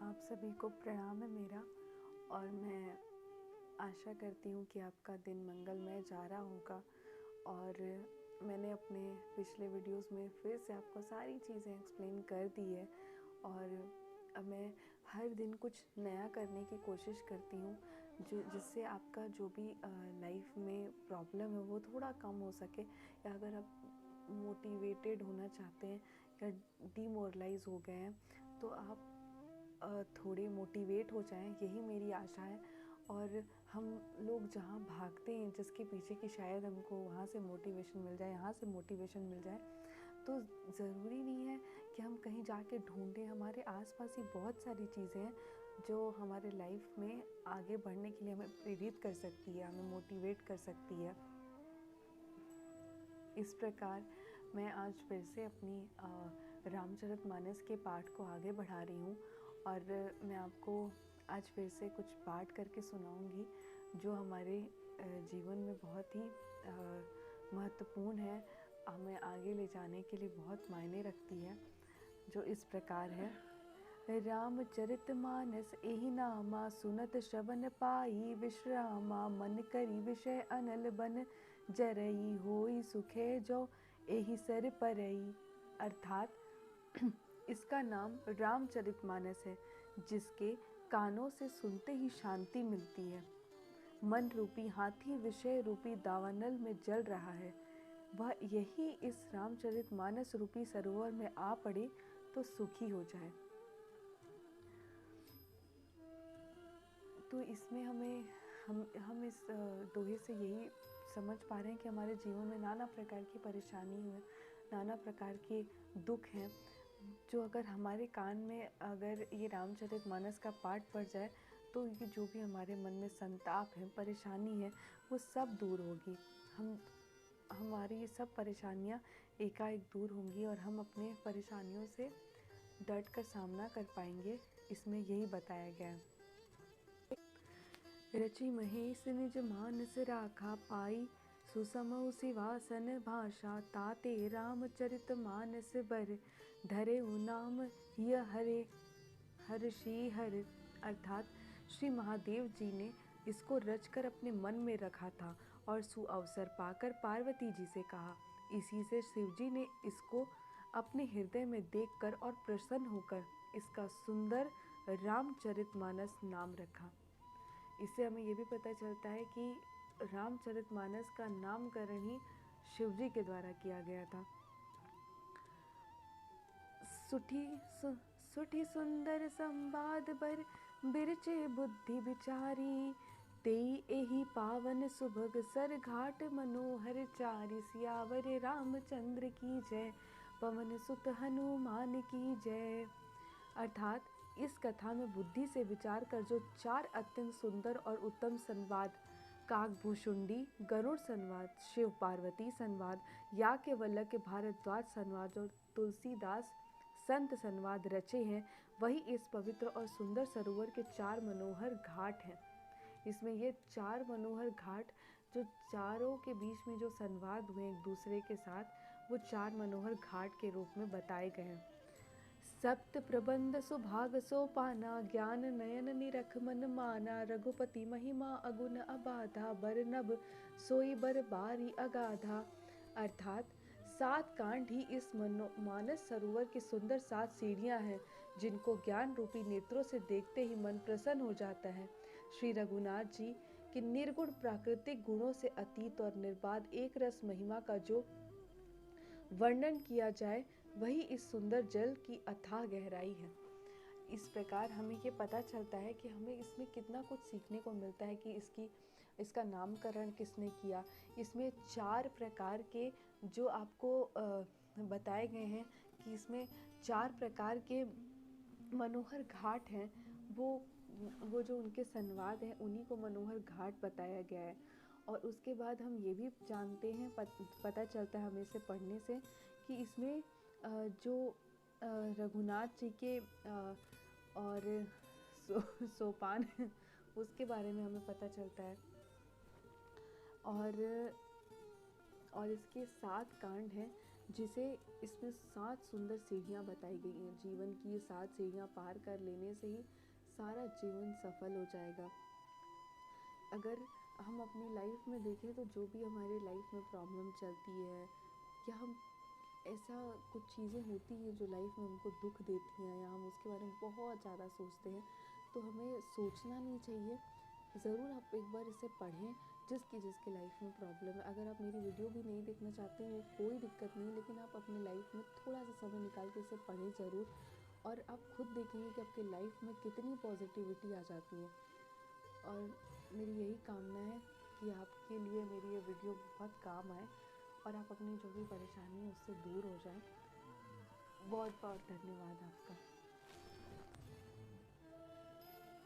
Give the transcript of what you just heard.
आप सभी को प्रणाम है मेरा। और मैं आशा करती हूँ कि आपका दिन मंगलमय जा रहा होगा। और मैंने अपने पिछले वीडियोस में फिर से आपको सारी चीज़ें एक्सप्लेन कर दी है। और अब मैं हर दिन कुछ नया करने की कोशिश करती हूँ जिससे आपका जो भी लाइफ में प्रॉब्लम है वो थोड़ा कम हो सके। या अगर आप मोटिवेटेड होना चाहते हैं या डीमोरलाइज हो गए हैं तो आप थोड़े मोटिवेट हो जाएं, यही मेरी आशा है। और हम लोग जहाँ भागते हैं जिसके पीछे कि शायद हमको वहाँ से मोटिवेशन मिल जाए, यहाँ से मोटिवेशन मिल जाए, तो ज़रूरी नहीं है कि हम कहीं जाके ढूंढें। हमारे आसपास ही बहुत सारी चीज़ें हैं जो हमारे लाइफ में आगे बढ़ने के लिए हमें प्रेरित कर सकती है, हमें मोटिवेट कर सकती है। इस प्रकार मैं आज फिर से अपनी रामचरितमानस के पाठ को आगे बढ़ा रही हूँ। और मैं आपको आज फिर से कुछ पाठ करके सुनाऊंगी जो हमारे जीवन में बहुत ही महत्वपूर्ण है, हमें आगे ले जाने के लिए बहुत मायने रखती है। जो इस प्रकार है। रामचरितमानस एहि नामा सुनत श्रवण पाई, विश्रामा मन करी विषय अनल बन जरई, होई सुखे जो एहि सर परई। अर्थात इसका नाम रामचरितमानस है, जिसके कानों से सुनते ही शांति मिलती है। मन रूपी हाथी विषय रूपी दावानल में जल रहा है, वह यही इस रामचरितमानस रूपी सरोवर में आ पड़े तो सुखी हो जाए। तो इसमें हम इस दोहे से यही समझ पा रहे हैं कि हमारे जीवन में नाना प्रकार की परेशानी है, नाना प्रकार के दुख हैं, जो अगर हमारे कान में अगर ये रामचरितमानस का पाठ पड़ जाए तो ये जो भी हमारे मन में संताप है, परेशानी है, वो सब दूर होगी। हमारी ये सब परेशानियाँ एकाएक दूर होंगी और हम अपने परेशानियों से डट कर सामना कर पाएंगे। इसमें यही बताया गया है। रचि महेश निज मानस राखा, पाई सुसमौ सिवासन भाषा, ताते रामचरितमानस बर धरे नाम य हरे हर्षि हर। अर्थात श्री महादेव जी ने इसको रचकर अपने मन में रखा था और सुअवसर पाकर पार्वती जी से कहा। इसी से शिव जी ने इसको अपने हृदय में देखकर और प्रसन्न होकर इसका सुंदर रामचरितमानस नाम रखा। इससे हमें ये भी पता चलता है कि रामचरितमानस का नामकरण ही शिवजी के द्वारा किया गया था। सुठी सुंदर संवाद बर बिरचे बुद्धि विचारी, तेई एहि पावन सुभग सर घाट मनोहर चारि। सियावर रामचंद्र की जय, पवन सुत हनुमान की जय। अर्थात इस कथा में बुद्धि से विचार कर जो 4 अत्यंत सुंदर और उत्तम संवाद, काकभूषुंडी गरुड़ संवाद, शिव पार्वती संवाद, याज्ञवल्क्य भारद्वाज संवाद और तुलसीदास संत संवाद रचे हैं, वही इस पवित्र और सुंदर सरोवर के 4 मनोहर घाट हैं। इसमें ये 4 मनोहर घाट जो चारों के बीच में जो संवाद हुए एक दूसरे के साथ, वो 4 मनोहर घाट के रूप में बताए गए हैं। सप्त प्रबंध सुभाग सोपाना, ज्ञान नयन निरख मन माना, रघुपति महिमा अगुण अबाधा, बरनब सोई बर बारी अगाधा। अर्थात 7 कांड ही इस मानस सरोवर की सुंदर 7 सीढ़ियां हैं, जिनको ज्ञान रूपी नेत्रों से देखते ही मन प्रसन्न हो जाता है। श्री रघुनाथ जी के निर्गुण प्राकृतिक गुणों से अतीत और निर्बाध एक रस महिमा का जो वर्णन किया जाए, वही इस सुंदर जल की अथाह गहराई है। इस प्रकार हमें ये पता चलता है कि हमें इसमें कितना कुछ सीखने को मिलता है कि इसका नामकरण किसने किया। इसमें 4 प्रकार के जो आपको बताए गए हैं कि इसमें 4 प्रकार के मनोहर घाट हैं, वो जो उनके संवाद हैं उन्हीं को मनोहर घाट बताया गया है। और उसके बाद हम ये भी जानते हैं, पता चलता है हमें इसे पढ़ने से कि इसमें जो रघुनाथ जी के और सोपान उसके बारे में हमें पता चलता है। और इसके 7 कांड हैं जिसे इसमें 7 सुंदर सीढ़ियाँ बताई गई हैं। जीवन की ये 7 सीढ़ियाँ पार कर लेने से ही सारा जीवन सफल हो जाएगा। अगर हम अपनी लाइफ में देखें तो जो भी हमारे लाइफ में प्रॉब्लम चलती है या हम ऐसा कुछ चीज़ें होती हैं जो लाइफ में हमको दुख देती हैं या हम उसके बारे में बहुत ज़्यादा सोचते हैं, तो हमें सोचना नहीं चाहिए। ज़रूर आप एक बार इसे पढ़ें, जिसकी लाइफ में प्रॉब्लम है। अगर आप मेरी वीडियो भी नहीं देखना चाहते हैं कोई दिक्कत नहीं, लेकिन आप अपनी लाइफ में थोड़ा सा समय निकाल के इसे पढ़ें ज़रूर, और आप खुद देखेंगे कि आपकी लाइफ में कितनी पॉजिटिविटी आ जाती है। और मेरी यही कामना है कि आपके लिए मेरी ये वीडियो बहुत काम आए और आप अपनी जो भी परेशानी है उससे दूर हो जाएं। बहुत बहुत धन्यवाद आपका।